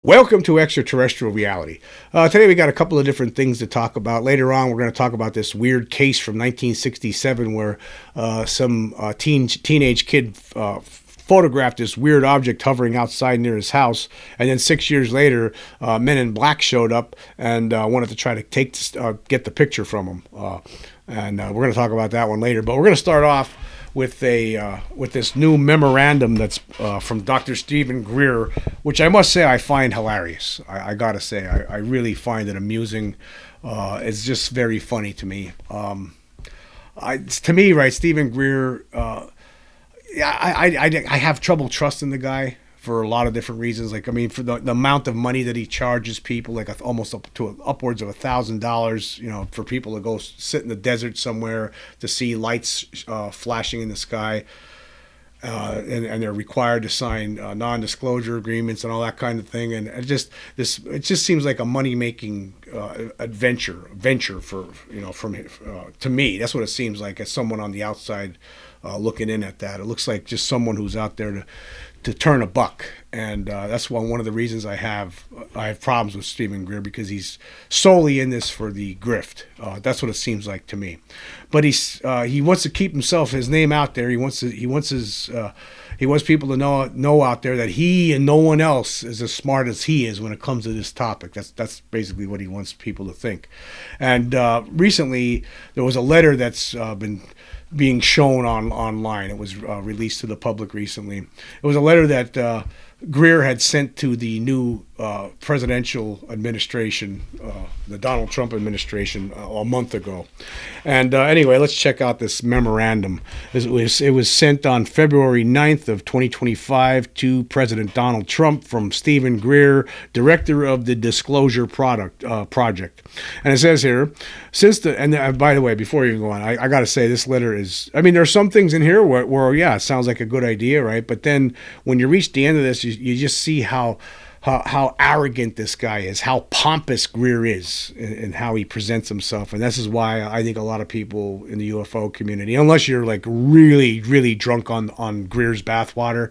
Welcome to Extraterrestrial Reality. Today we got a couple of different things to talk about. Later on, we're going to talk about this weird case from 1967 where some teenage kid photographed this weird object hovering outside near his house, and then 6 years later, men in black showed up and wanted to try to get the picture from him. We're going to talk about that one later. But we're going to start off with this new memorandum that's from Dr. Stephen Greer, which I must say I find hilarious. I gotta say, I really find it amusing. It's just very funny to me. To me, right, Stephen Greer, I have trouble trusting the guy for a lot of different reasons. Like, I mean, for the amount of money that he charges people, like almost up to upwards of $1,000, you know, for people to go sit in the desert somewhere to see lights flashing in the sky. And they're required to sign non-disclosure agreements and all that kind of thing. And it just seems like a money-making venture for, you know, to me. That's what it seems like as someone on the outside looking in at that. It looks like just someone who's out there to turn a buck. And that's one of the reasons I have problems with Stephen Greer, because he's solely in this for the grift. That's what it seems like to me. But he wants to keep his name out there. He wants people to know out there that he and no one else is as smart as he is when it comes to this topic. That's basically what he wants people to think. And recently there was a letter that's been being shown online. It was released to the public recently. It was a letter that Greer had sent to the new presidential administration, the Donald Trump administration, a month ago. And anyway, let's check out this memorandum. It was sent on February 9th of 2025 to President Donald Trump from Stephen Greer, director of the Disclosure Project. And it says here, by the way, before you go on, I got to say this letter is, I mean, there's some things in here where yeah, it sounds like a good idea, right? But then when you reach the end of this, you just see how arrogant this guy is, how pompous Greer is, and how he presents himself. And this is why I think a lot of people in the UFO community, unless you're like really, really drunk on Greer's bathwater,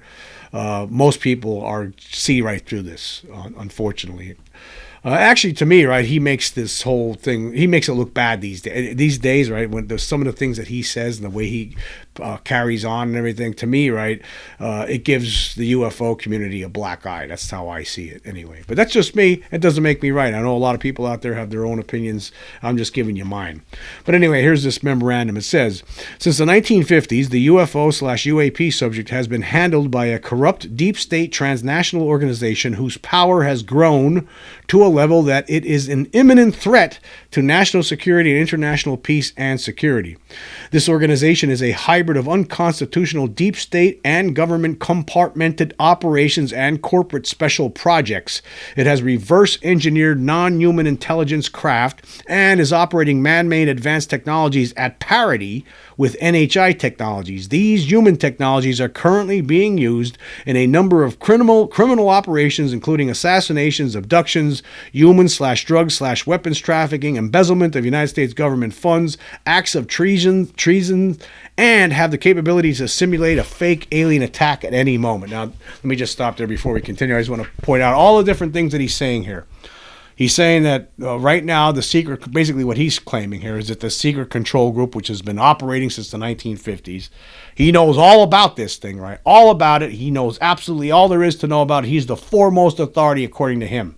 most people see right through this, unfortunately. Actually, to me, right, he makes this whole thing, he makes it look bad these days, right, when there's some of the things that he says and the way he carries on and everything, to me, right, it gives the UFO community a black eye. That's how I see it anyway. But that's just me. It doesn't make me right. I know a lot of people out there have their own opinions. I'm just giving you mine. But anyway, here's this memorandum. It says, since the 1950s, the UFO/UAP subject has been handled by a corrupt deep state transnational organization whose power has grown to a level that it is an imminent threat to national security and international peace and security. This organization is a hybrid of unconstitutional deep state and government compartmented operations and corporate special projects. It has reverse engineered non-human intelligence craft and is operating man-made advanced technologies at parity with NHI technologies. These human technologies are currently being used in a number of criminal operations, including assassinations, abductions, human/drug/weapons trafficking, embezzlement of United States government funds, acts of treason, and have the capability to simulate a fake alien attack at any moment. Now, let me just stop there before we continue. I just want to point out all the different things that he's saying here. He's saying that right now, basically what he's claiming here is that the secret control group, which has been operating since the 1950s, he knows all about this thing, right? All about it. He knows absolutely all there is to know about it. He's the foremost authority, according to him.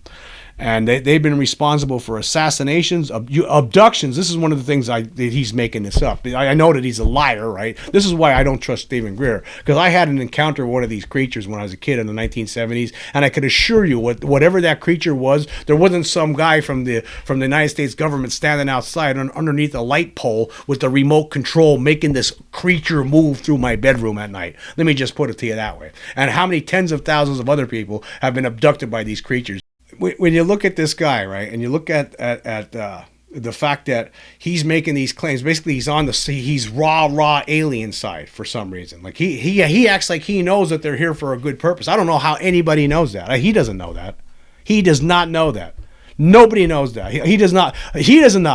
And they've been responsible for assassinations, abductions. This is one of the things that he's making this up. I know that he's a liar, right? This is why I don't trust Stephen Greer, because I had an encounter with one of these creatures when I was a kid in the 1970s, and I could assure you, whatever that creature was, there wasn't some guy from the United States government standing outside underneath a light pole with the remote control making this creature move through my bedroom at night. Let me just put it to you that way. And how many tens of thousands of other people have been abducted by these creatures? When you look at this guy, right, and you look at the fact that he's making these claims, basically he's raw alien side for some reason. Like he acts like he knows that they're here for a good purpose. I don't know how anybody knows that. He doesn't know that. He does not know that. Nobody knows that. He does not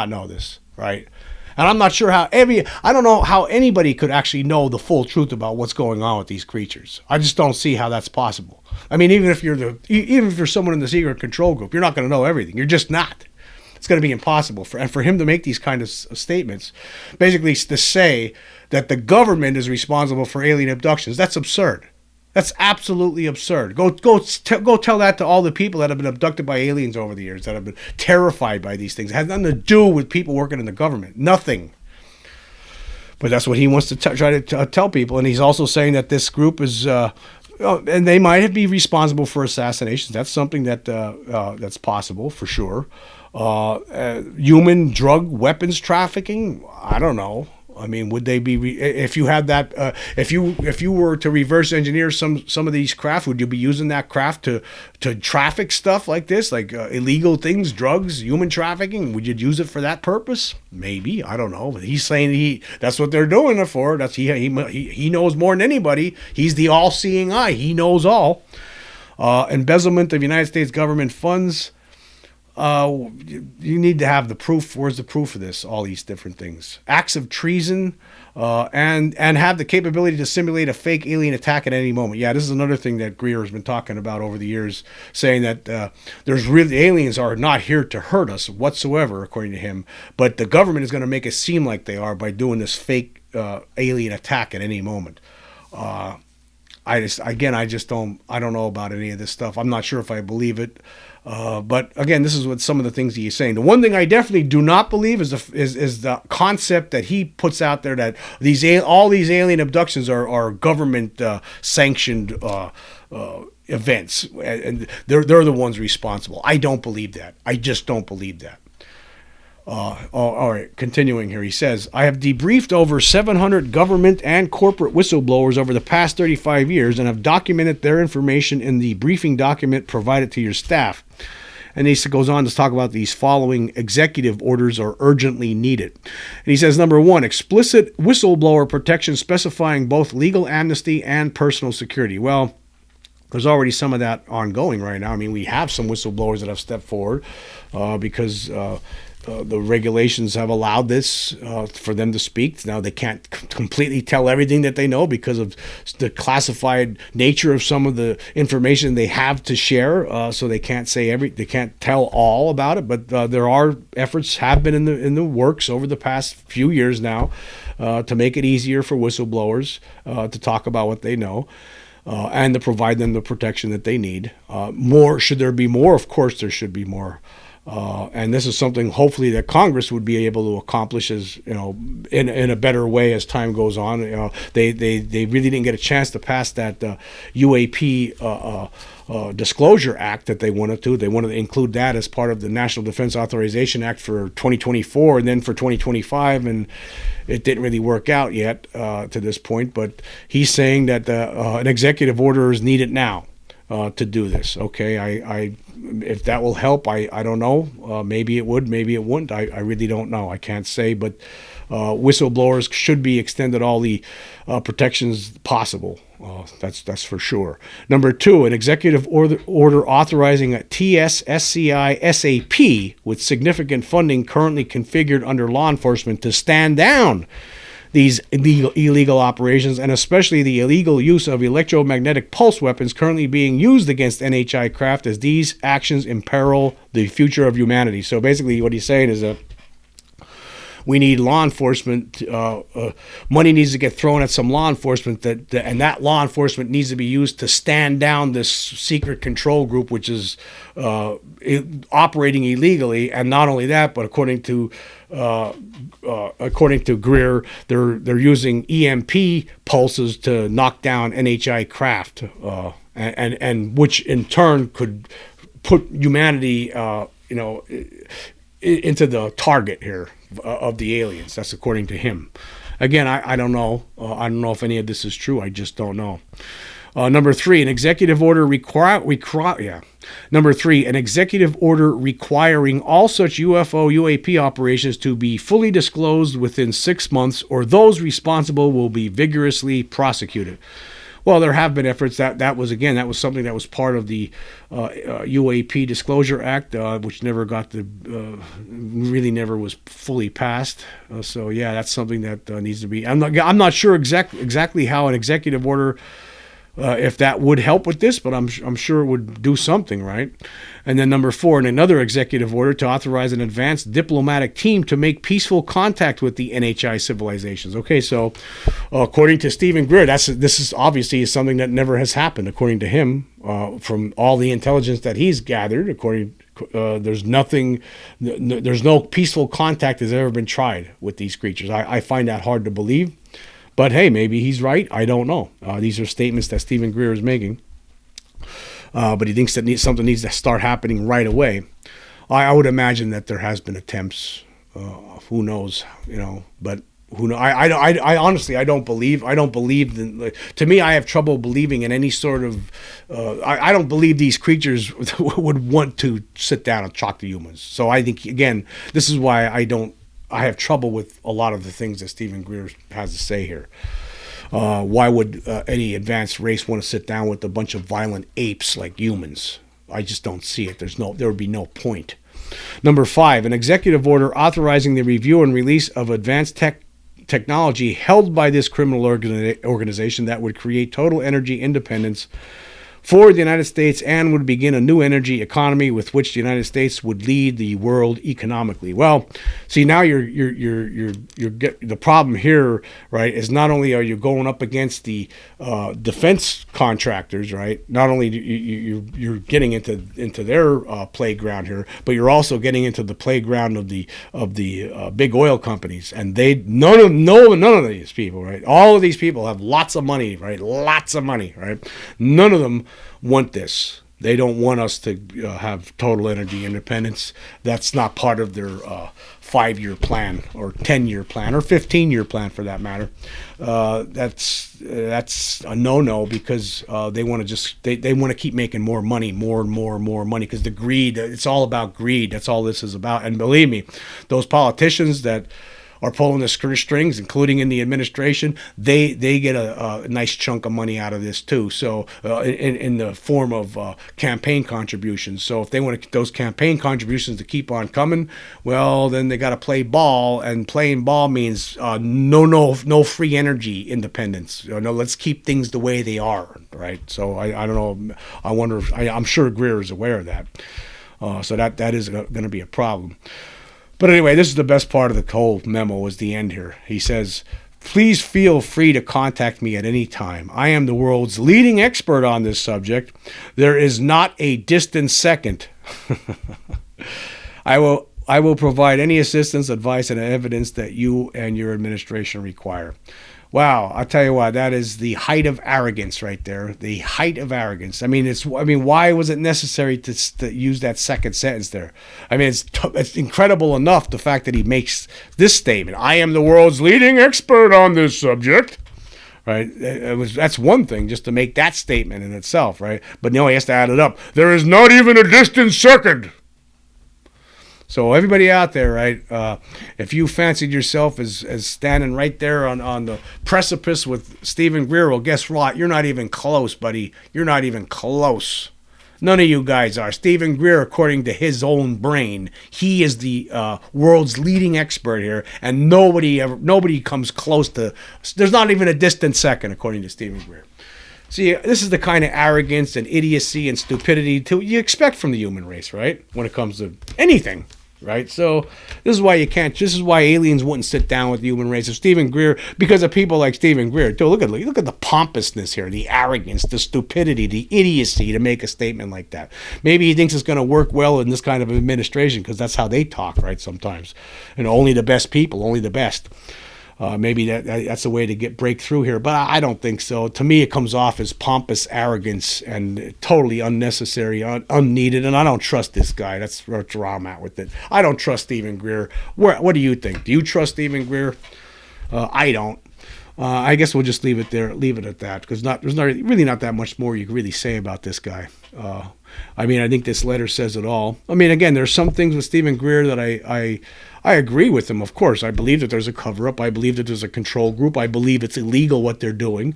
know this, right? And I'm not sure how I don't know how anybody could actually know the full truth about what's going on with these creatures. I just don't see how that's possible. I mean, even if you're someone in the secret control group, you're not going to know everything. You're just not. It's going to be impossible for him to make these kind of statements, basically to say that the government is responsible for alien abductions. That's absurd. That's absolutely absurd. Go tell that to all the people that have been abducted by aliens over the years, that have been terrified by these things. It has nothing to do with people working in the government. Nothing. But that's what he wants to try to tell people. And he's also saying that this group is, and they might be responsible for assassinations. That's something that's possible for sure. Human drug weapons trafficking. I don't know. I mean, would they be if you had that? If you were to reverse engineer some of these craft, would you be using that craft to traffic stuff like this, like illegal things, drugs, human trafficking? Would you use it for that purpose? Maybe, I don't know. But he's saying that's what they're doing it for. That's he knows more than anybody. He's the all-seeing eye. He knows all. Embezzlement of United States government funds. You need to have the proof. Where's the proof of this? All these different things, acts of treason, and have the capability to simulate a fake alien attack at any moment. Yeah, this is another thing that Greer has been talking about over the years, saying that aliens are not here to hurt us whatsoever, according to him. But the government is going to make it seem like they are by doing this fake alien attack at any moment. I don't know about any of this stuff. I'm not sure if I believe it. But again, this is what some of the things that he's saying. The one thing I definitely do not believe is the concept that he puts out there that all these alien abductions are government sanctioned events, and they're the ones responsible. I don't believe that. I just don't believe that. All right, continuing here, he says, I have debriefed over 700 government and corporate whistleblowers over the past 35 years and have documented their information in the briefing document provided to your staff. And he goes on to talk about these following executive orders are urgently needed. And he says, number one, explicit whistleblower protection specifying both legal amnesty and personal security. Well, there's already some of that ongoing right now. I mean, we have some whistleblowers that have stepped forward because the regulations have allowed this for them to speak. Now they can't completely tell everything that they know because of the classified nature of some of the information they have to share. So they can't they can't tell all about it. But there are efforts have been in the works over the past few years now to make it easier for whistleblowers to talk about what they know. And to provide them the protection that they need. Should there be more? Of course, there should be more. And this is something hopefully that Congress would be able to accomplish as in a better way as time goes on. They really didn't get a chance to pass that UAP Disclosure Act that they wanted to. They wanted to include that as part of the National Defense Authorization Act for 2024 and then for 2025, and it didn't really work out yet to this point. But he's saying that an executive order is needed now to do this. Okay, if that will help, I don't know. Maybe it would, maybe it wouldn't. I really don't know. I can't say, but whistleblowers should be extended all the protections possible. That's for sure. Number two, an executive order authorizing a TSSCI SAP with significant funding currently configured under law enforcement to stand down these illegal operations, and especially the illegal use of electromagnetic pulse weapons currently being used against NHI craft, as these actions imperil the future of humanity. So basically what he's saying is that we need law enforcement. Money needs to get thrown at some law enforcement, and that law enforcement needs to be used to stand down this secret control group, which is operating illegally. And not only that, but according to Greer, they're using EMP pulses to knock down NHI craft, and which in turn could put humanity, into the target here of the aliens. That's according to him. Again, I don't know. I don't know if any of this is true. I just don't know. Number three, an executive order Number three, an executive order requiring all such UFO UAP operations to be fully disclosed within 6 months, or those responsible will be vigorously prosecuted. Well, there have been efforts. That was, again, that was something that was part of the UAP Disclosure Act, which never got really never was fully passed. So yeah, that's something that needs to be. I'm not sure exactly how an executive order, if that would help with this, but I'm sure it would do something, right? And then number 4, in another executive order to authorize an advanced diplomatic team to make peaceful contact with the NHI civilizations. Okay, so according to Stephen Greer, this is obviously something that never has happened, according to him, from all the intelligence that he's gathered. There's no peaceful contact that's ever been tried with these creatures. I find that hard to believe. But hey, maybe he's right. I don't know. These are statements that Stephen Greer is making. But he thinks that something needs to start happening right away. I would imagine that there has been attempts. Who knows? But who knows? I honestly, I don't believe. To me, I have trouble believing in any sort of. I don't believe these creatures would want to sit down and talk to humans. So I think, again, this is why I have trouble with a lot of the things that Stephen Greer has to say here. Why would any advanced race want to sit down with a bunch of violent apes like humans? I just don't see it. There would be no point. Number 5, an executive order authorizing the review and release of advanced technology held by this criminal organization that would create total energy independence for the United States and would begin a new energy economy with which the United States would lead the world economically. Well, see, now you're the problem here, right? Is not only are you going up against the defense contractors, right? Not only you're getting into their playground here, but you're also getting into the playground of the big oil companies, and none of these people, right? All of these people have lots of money, right? Lots of money, right? None of them want this. They don't want us to have total energy independence. That's not part of their 5-year plan or 10-year plan or 15-year plan, for that matter. That's a no-no, because they want to they want to keep making more money, more and more and more money, because the greed. It's all about greed. That's all this is about. And believe me, those politicians that are pulling the strings, including in the administration, they get a nice chunk of money out of this too. So in the form of campaign contributions. So if they want those campaign contributions to keep on coming, well, then they got to play ball, and playing ball means no free energy independence. No, let's keep things the way they are, right? So I don't know. I wonder if I'm sure Greer is aware of that. So that is going to be a problem. But anyway, this is the best part of the whole memo, is the end here. He says, please feel free to contact me at any time. I am the world's leading expert on this subject. There is not a distant second. I will provide any assistance, advice, and evidence that you and your administration require. Wow, I'll tell you what, that is the height of arrogance right there. The height of arrogance. I mean, why was it necessary to use that second sentence there? I mean, it's incredible enough, the fact that he makes this statement. I am the world's leading expert on this subject. Right? That's one thing, just to make that statement in itself, right? But no, he has to add it up. There is not even a distant second. So everybody out there, right, if you fancied yourself as standing right there on the precipice with Stephen Greer, well, guess what? You're not even close, buddy. You're not even close. None of you guys are. Stephen Greer, according to his own brain, he is the world's leading expert here, and nobody comes close to. There's not even a distant second, according to Stephen Greer. See, this is the kind of arrogance and idiocy and stupidity you expect from the human race, right? When it comes to anything. Right, so this is why you can't. This is why aliens wouldn't sit down with the human race. Of Stephen Greer, because of people like Stephen Greer. Too. Look at the pompousness here, the arrogance, the stupidity, the idiocy to make a statement like that. Maybe he thinks it's going to work well in this kind of administration, because that's how they talk, right? Sometimes, and only the best people, only the best. Maybe that's a way to break through here, but I don't think so. To me, it comes off as pompous arrogance and totally unnecessary, unneeded, and I don't trust this guy. That's where I'm at with it. I don't trust Stephen Greer. What do you think? Do you trust Stephen Greer? I don't. I guess we'll just leave it there, leave it at that, because there's really not that much more you can really say about this guy. I mean, I think this letter says it all. I mean, again, there's some things with Stephen Greer that I agree with him, of course. I believe that there's a cover-up. I believe that there's a control group. I believe it's illegal what they're doing.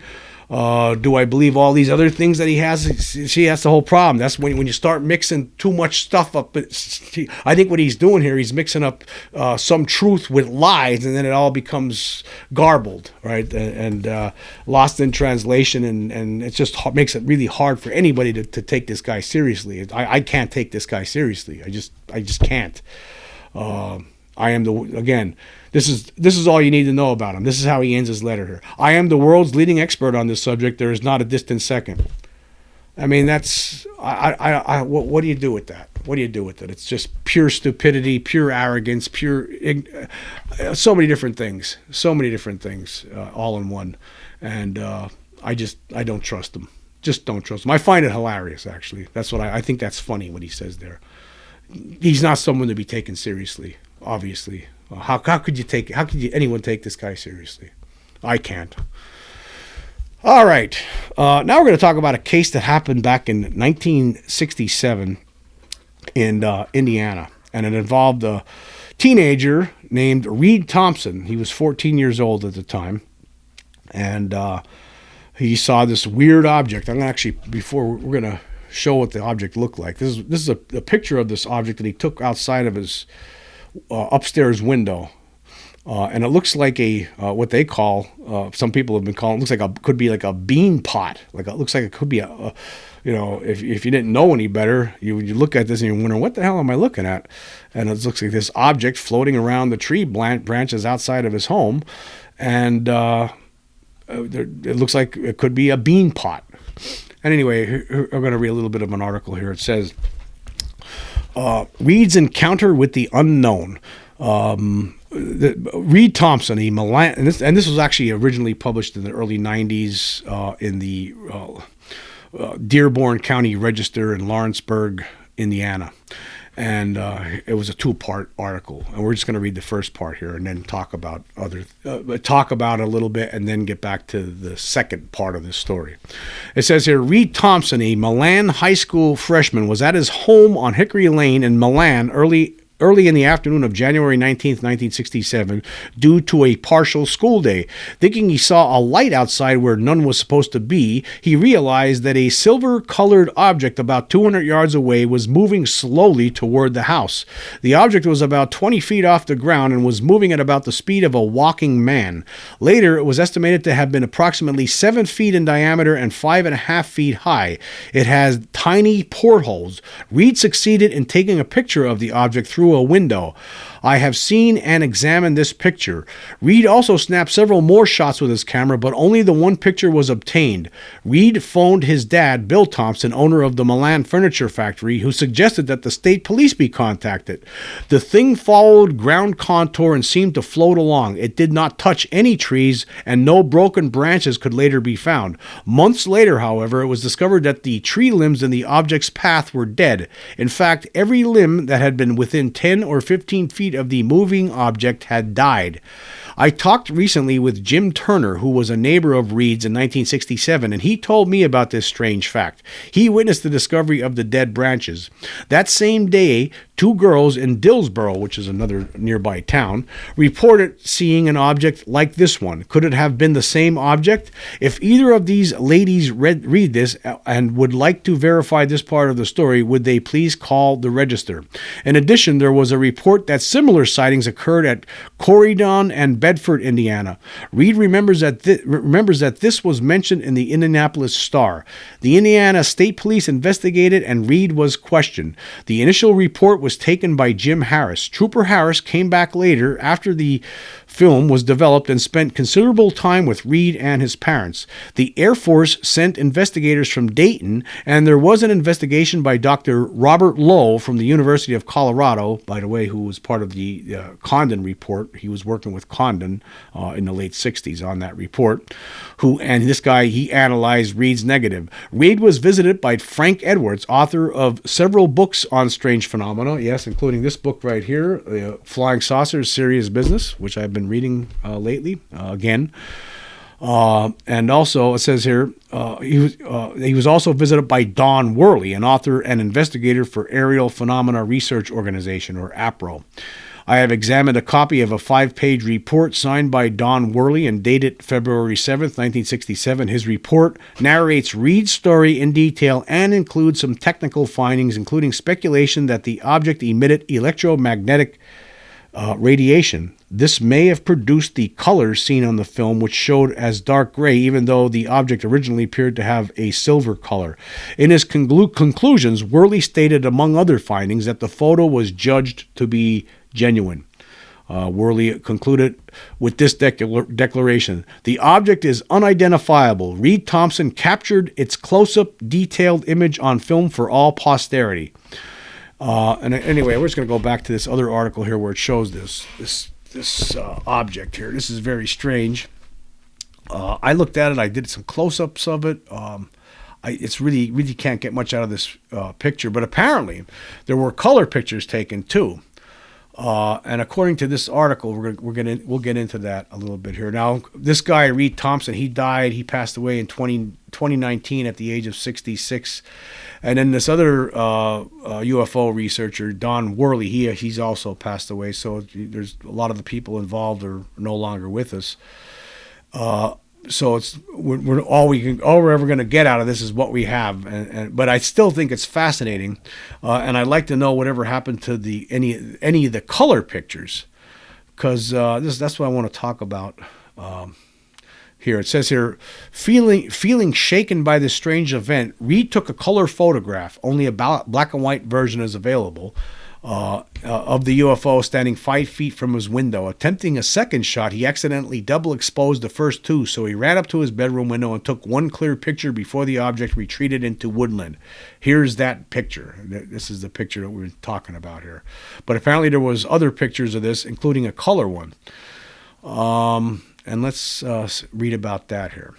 Do I believe all these other things that he has? See, that's the whole problem. That's when you start mixing too much stuff up. I think what he's doing here, he's mixing up some truth with lies, and then it all becomes garbled, right? And lost in translation, and it just makes it really hard for anybody to take this guy seriously. I can't take this guy seriously. I just can't. I am again. This is all you need to know about him. This is how he ends his letter here. I am the world's leading expert on this subject. There is not a distant second. I mean, that's what do you do with that? What do you do with it? It's just pure stupidity, pure arrogance, so many different things, all in one. And I don't trust him. Just don't trust him. I find it hilarious, actually. That's what I think. That's funny what he says there. He's not someone to be taken seriously. Obviously, how could anyone take this guy seriously? I can't. All right, now we're going to talk about a case that happened back in 1967 in Indiana, and it involved a teenager named Reed Thompson. He was 14 years old at the time, and he saw this weird object. I'm actually, before we're going to show what the object looked like. This is a picture of this object that he took outside of his upstairs window, and it looks like a what they call, some people have been calling, it looks like could be like a bean pot. Like it looks like it could be if you didn't know any better, you look at this and you wonder, what the hell am I looking at? And it looks like this object floating around the tree branches outside of his home, and it looks like it could be a bean pot. And anyway, I'm going to read a little bit of an article here. It says, Reed's encounter with the unknown. Reed Thompson, a Milan, and this was actually originally published in the early 90s in the Dearborn County Register in Lawrenceburg, Indiana. And it was a 2-part article, and we're just going to read the first part here, and then talk about it a little bit, and then get back to the second part of this story. It says here, Reed Thompson, a Milan high school freshman, was at his home on Hickory Lane in Milan early in the afternoon of January 19th, 1967, due to a partial school day. Thinking he saw a light outside where none was supposed to be, he realized that a silver-colored object about 200 yards away was moving slowly toward the house. The object was about 20 feet off the ground and was moving at about the speed of a walking man. Later, it was estimated to have been approximately 7 feet in diameter and 5.5 feet high. It has tiny portholes. Reed succeeded in taking a picture of the object through a window. I have seen and examined this picture. Reed also snapped several more shots with his camera, but only the one picture was obtained. Reed phoned his dad, Bill Thompson, owner of the Milan Furniture Factory, who suggested that the state police be contacted. The thing followed ground contour and seemed to float along. It did not touch any trees, and no broken branches could later be found. Months later, however, it was discovered that the tree limbs in the object's path were dead. In fact, every limb that had been within 10 or 15 feet of the moving object had died. I talked recently with Jim Turner, who was a neighbor of Reed's in 1967, and he told me about this strange fact. He witnessed the discovery of the dead branches. That same day, 2 girls in Dillsboro, which is another nearby town, reported seeing an object like this one. Could it have been the same object? If either of these ladies read this and would like to verify this part of the story, would they please call the register? In addition, there was a report that similar sightings occurred at Corydon and Bedford, Indiana. Reed remembers that this was mentioned in the Indianapolis Star. The Indiana State Police investigated, and Reed was questioned. The initial report was taken by Jim Harris. Trooper Harris came back later after the film was developed and spent considerable time with Reed and his parents. The Air Force sent investigators from Dayton, and there was an investigation by Dr. Robert Lowe from the University of Colorado, by the way, who was part of the Condon report. He was working with Condon in the late 60s on that report. He analyzed Reed's negative. Reed was visited by Frank Edwards, author of several books on strange phenomena, yes, including this book right here, Flying Saucers, Serious Business, which I've been reading lately, again. And also, it says here, he was also visited by Don Worley, an author and investigator for Aerial Phenomena Research Organization, or APRO. I have examined a copy of a 5-page report signed by Don Worley and dated February 7th, 1967. His report narrates Reed's story in detail and includes some technical findings, including speculation that the object emitted electromagnetic radiation. This may have produced the colors seen on the film, which showed as dark gray, even though the object originally appeared to have a silver color. In his conclusions, Worley stated, among other findings, that the photo was judged to be genuine. Worley concluded with this declaration: the object is unidentifiable. Reed Thompson captured its close-up, detailed image on film for all posterity. And anyway, we're just going to go back to this other article here where it shows this object here. This is very strange. I looked at it. I did some close-ups of it. It's really can't get much out of this picture. But apparently, there were color pictures taken too. And according to this article, we'll get into that a little bit here. Now, this guy Reed Thompson, he passed away in 2019 at the age of 66. And then this other UFO researcher, Don Worley, he's also passed away. So there's a lot of the people involved are no longer with us. So all we're ever going to get out of this is what we have, but I still think it's fascinating, and I'd like to know whatever happened to any of the color pictures, because that's what I want to talk about here. It says here, feeling shaken by this strange event, Reed took a color photograph. Only a black and white version is available. Of the UFO standing 5 feet from his window. Attempting a second shot, he accidentally double exposed the first two, so he ran up to his bedroom window and took one clear picture before the object retreated into woodland. Here's that picture. This is the picture that we're talking about here. But apparently there was other pictures of this, including a color one. And let's read about that here.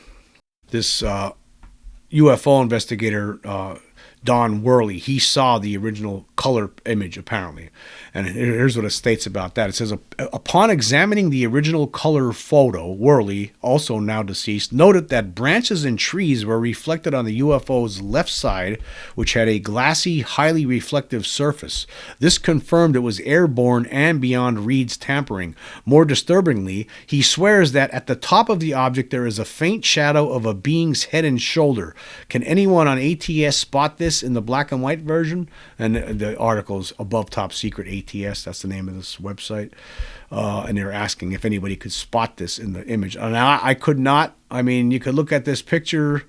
This UFO investigator, Don Worley, he saw the original color image, apparently. And here's what it states about that. It says, upon examining the original color photo, Worley, also now deceased, noted that branches and trees were reflected on the UFO's left side, which had a glassy, highly reflective surface. This confirmed it was airborne and beyond Reed's tampering. More disturbingly, he swears that at the top of the object there is a faint shadow of a being's head and shoulder. Can anyone on ATS spot this in the black and white version? And the article's above top secret ATS, that's the name of this website. And they're asking if anybody could spot this in the image. And I could not. I mean, you could look at this picture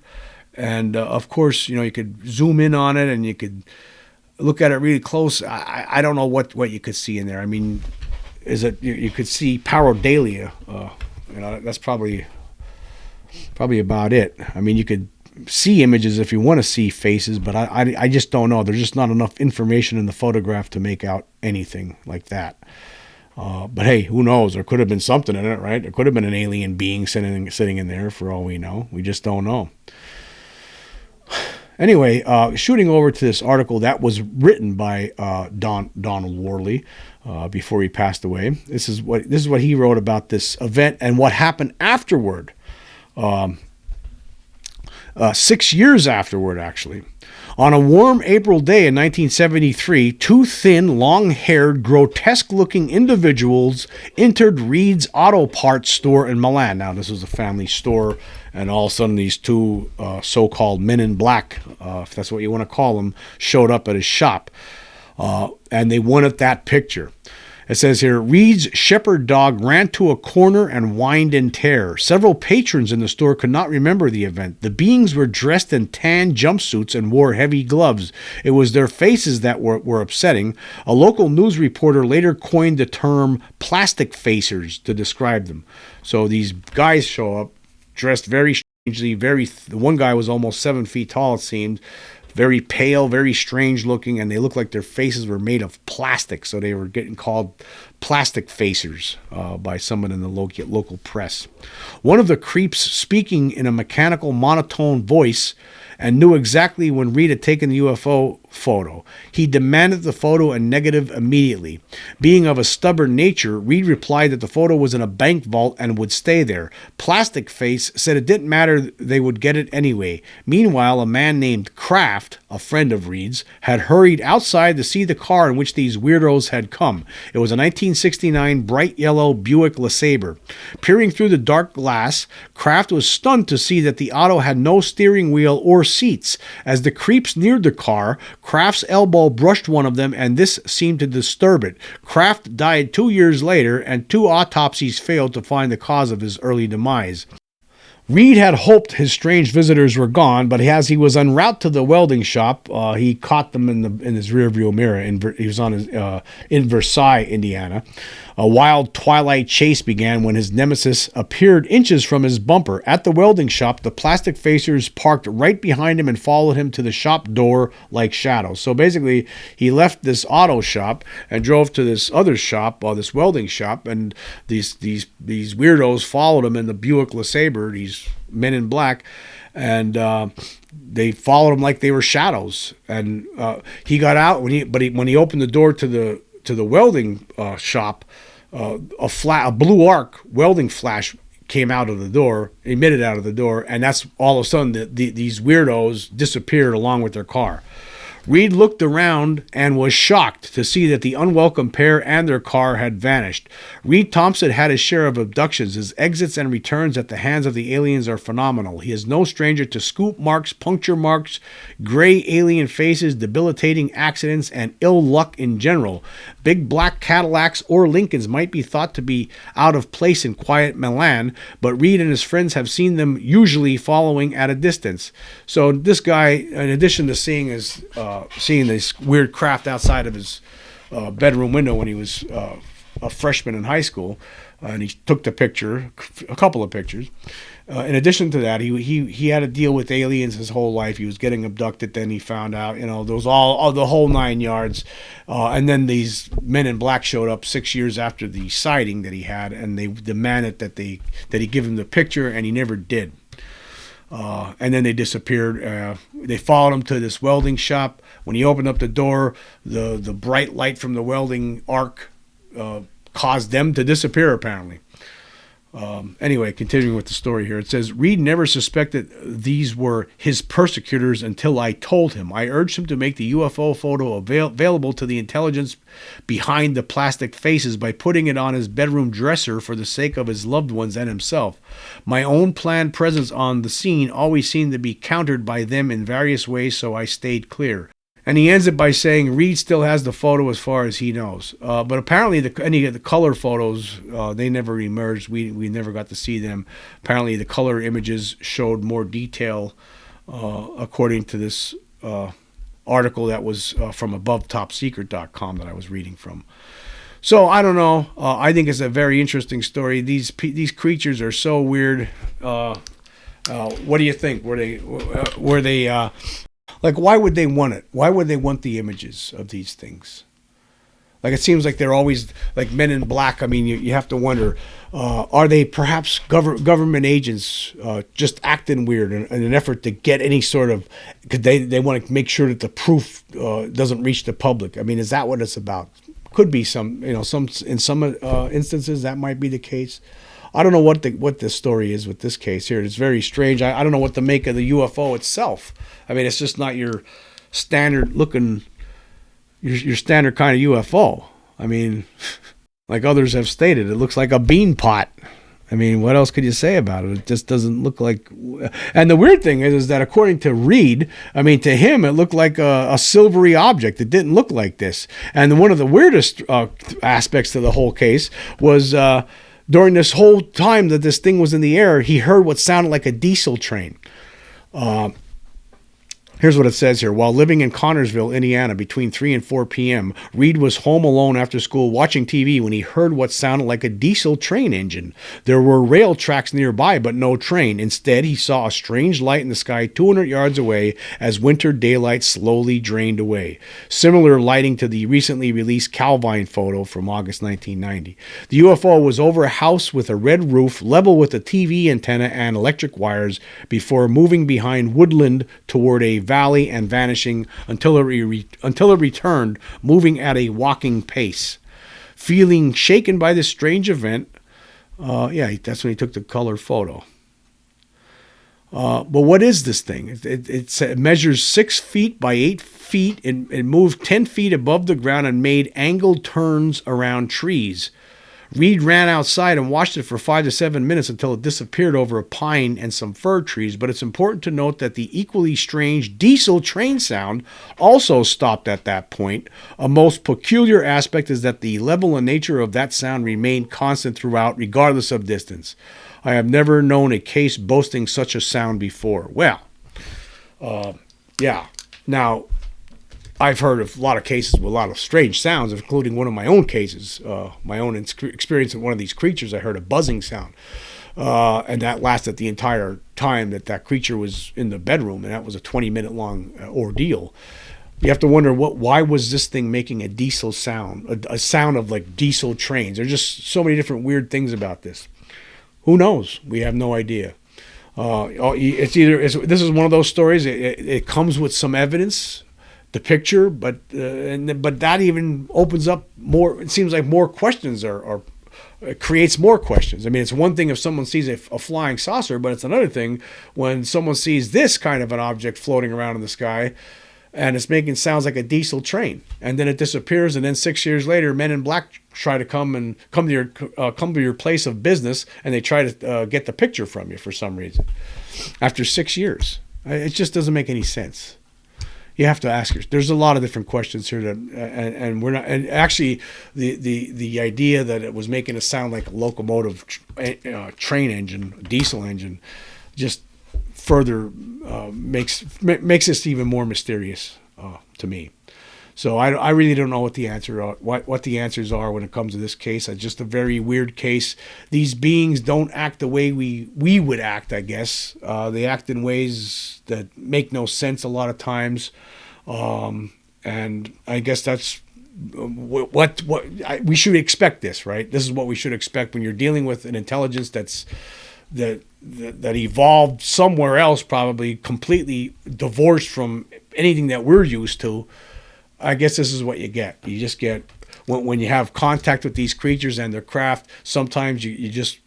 and of course, you could zoom in on it and you could look at it really close. I don't know what you could see in there. I mean, is it, you could see pareidolia. That's probably about it. I mean, you could see images if you want to see faces, but I just don't know. There's just not enough information in the photograph to make out anything like that. But hey, who knows? There could have been something in it, right? There could have been an alien being sitting in there for all we know. We just don't know. Anyway, shooting over to this article that was written by Don Worley before he passed away. This is what he wrote about this event and what happened afterward. 6 years afterward, actually. On a warm April day in 1973, two thin, long-haired, grotesque-looking individuals entered Reed's auto parts store in Milan. Now, this was a family store, and all of a sudden these two so-called men in black, if that's what you want to call them, showed up at his shop, and they wanted that picture. It says here, Reed's shepherd dog ran to a corner and whined in terror. Several patrons in the store could not remember the event. The beings were dressed in tan jumpsuits and wore heavy gloves. It was their faces that were upsetting. A local news reporter later coined the term plastic facers to describe them. So these guys show up dressed very strangely. One guy was almost 7 feet tall, it seemed. Very pale, very strange looking, and they looked like their faces were made of plastic, so they were getting called plastic facers by someone in the local press. One of the creeps, speaking in a mechanical monotone voice, and knew exactly when Reed had taken the UFO photo. He demanded the photo and negative immediately. Being of a stubborn nature, Reed replied that the photo was in a bank vault and would stay there. Plastic Face said it didn't matter, they would get it anyway. Meanwhile, a man named Kraft, a friend of Reed's, had hurried outside to see the car in which these these weirdos had come. It was a 1969 bright yellow Buick LeSabre. Peering through the dark glass, Kraft was stunned to see that the auto had no steering wheel or seats. As the creeps neared the car, Kraft's elbow brushed one of them, and this seemed to disturb it. Kraft died 2 years later, and 2 autopsies failed to find the cause of his early demise. Reed had hoped his strange visitors were gone, but as he was en route to the welding shop, he caught them in his rearview mirror. He was in Versailles, Indiana. A wild twilight chase began when his nemesis appeared inches from his bumper. At the welding shop, the plastic facers parked right behind him and followed him to the shop door like shadows. So basically, he left this auto shop and drove to this other shop, this welding shop, and these weirdos followed him in the Buick LeSabre, these men in black, and they followed him like they were shadows. And he got out when he opened the door to the welding shop. A blue arc welding flash came out of the door, emitted out of the door, and that's all of a sudden these weirdos disappeared along with their car. Reed looked around and was shocked to see that the unwelcome pair and their car had vanished. Reed Thompson had his share of abductions. His exits and returns at the hands of the aliens are phenomenal. He is no stranger to scoop marks, puncture marks, gray alien faces, debilitating accidents, and ill luck in general. Big black Cadillacs or Lincolns might be thought to be out of place in quiet Milan, but Reed and his friends have seen them usually following at a distance. So this guy, in addition to seeing this weird craft outside of his bedroom window when he was a freshman in high school, and he took a couple of pictures. In addition to that, he had to deal with aliens his whole life. He was getting abducted. Then he found out, there was all the whole 9 yards. And then these men in black showed up 6 years after the sighting that he had, and they demanded that he give him the picture, and he never did. And then they disappeared. They followed him to this welding shop. When he opened up the door, the bright light from the welding arc caused them to disappear, apparently. Anyway, continuing with the story here, it says, Reed never suspected these were his persecutors until I told him. I urged him to make the UFO photo available to the intelligence behind the plastic faces by putting it on his bedroom dresser for the sake of his loved ones and himself. My own planned presence on the scene always seemed to be countered by them in various ways, so I stayed clear. And he ends it by saying Reed still has the photo as far as he knows. But apparently any of the color photos, they never emerged. We never got to see them. Apparently the color images showed more detail, according to this article that was from AboveTopSecret.com that I was reading from. So I don't know. I think it's a very interesting story. These creatures are so weird. What do you think? Were they like, why would they want it? Why would they want the images of these things? Like, it seems like they're always like men in black. I mean, you have to wonder, are they perhaps government agents just acting weird in an effort to get any sort of, because they want to make sure that the proof doesn't reach the public? I mean, is that what it's about? Could be in some instances that might be the case. I don't know what the story is with this case here. It's very strange. I don't know what to make of the UFO itself. I mean, it's just not your standard looking, your standard kind of UFO. I mean, like others have stated, it looks like a bean pot. I mean, what else could you say about it? It just doesn't look like. And the weird thing is that according to Reed, I mean, to him, it looked like a silvery object. It didn't look like this. And one of the weirdest aspects to the whole case was during this whole time that this thing was in the air, he heard what sounded like a diesel train. Here's what it says here. While living in Connersville, Indiana, between 3 and 4 p.m., Reed was home alone after school watching TV when he heard what sounded like a diesel train engine. There were rail tracks nearby, but no train. Instead, he saw a strange light in the sky 200 yards away as winter daylight slowly drained away. Similar lighting to the recently released Calvine photo from August 1990. The UFO was over a house with a red roof, level with a TV antenna and electric wires, before moving behind woodland toward a valley and vanishing until it returned, moving at a walking pace. Feeling shaken by this strange event, that's when he took the color photo. But what is this thing? It measures 6 feet by 8 feet and it moved 10 feet above the ground and made angled turns around trees. Reed ran outside and watched it for 5 to 7 minutes until it disappeared over a pine and some fir trees. But it's important to note that the equally strange diesel train sound also stopped at that point. A most peculiar aspect is that the level and nature of that sound remained constant throughout, regardless of distance. I have never known a case boasting such a sound before. Well, yeah. Now, I've heard of a lot of cases with a lot of strange sounds, including one of my own cases, my own experience with one of these creatures. I heard a buzzing sound, and that lasted the entire time that creature was in the bedroom, and that was a 20-minute long ordeal. You have to wonder why was this thing making a diesel sound, a sound of like diesel trains. There's just so many different weird things about this. Who knows? We have no idea. This is one of those stories. It comes with some evidence. The picture, but that even opens up more. It seems like more questions or creates more questions. I mean, it's one thing if someone sees a flying saucer, but it's another thing when someone sees this kind of an object floating around in the sky, and it's making sounds like a diesel train, and then it disappears, and then 6 years later, men in black try to come to your place of business, and they try to get the picture from you for some reason. After 6 years, it just doesn't make any sense. You have to ask yourself. There's a lot of different questions here, and we're not. And actually, the idea that it was making it sound like a locomotive train engine, a diesel engine, just further makes this even more mysterious to me. So I really don't know what the answers are when it comes to this case. It's just a very weird case. These beings don't act the way we would act, I guess. They act in ways that make no sense a lot of times, and I guess that's what we should expect. This, right? This is what we should expect when you're dealing with an intelligence that evolved somewhere else, probably completely divorced from anything that we're used to. I guess this is what you get. You just get when you have contact with these creatures and their craft. Sometimes you just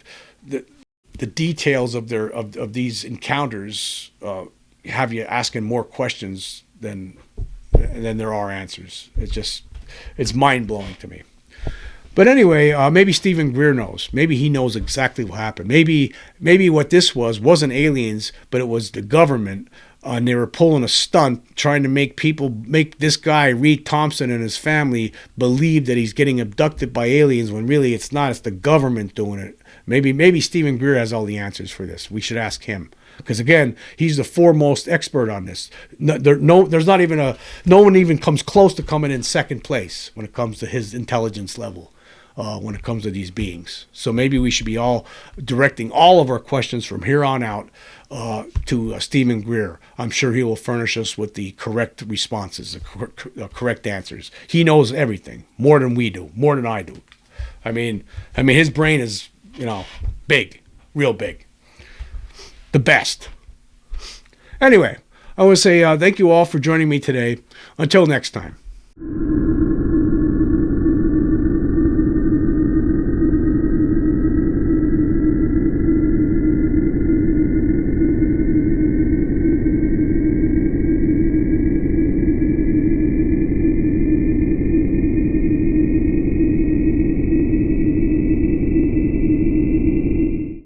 the details of these encounters have you asking more questions than there are answers. It's mind blowing to me. But anyway, maybe Stephen Greer knows. Maybe he knows exactly what happened. Maybe what this wasn't aliens, but it was the government. And they were pulling a stunt, trying to make this guy, Reed Thompson, and his family believe that he's getting abducted by aliens when really it's not. It's the government doing it. Maybe Stephen Greer has all the answers for this. We should ask him. Because again, he's the foremost expert on this. No one even comes close to coming in second place when it comes to his intelligence level. When it comes to these beings. So maybe we should be all directing all of our questions from here on out to Stephen Greer. I'm sure he will furnish us with the correct responses, the correct answers. He knows everything, more than we do, more than I do. I mean, his brain is, big, real big. The best. Anyway, I want to say thank you all for joining me today. Until next time.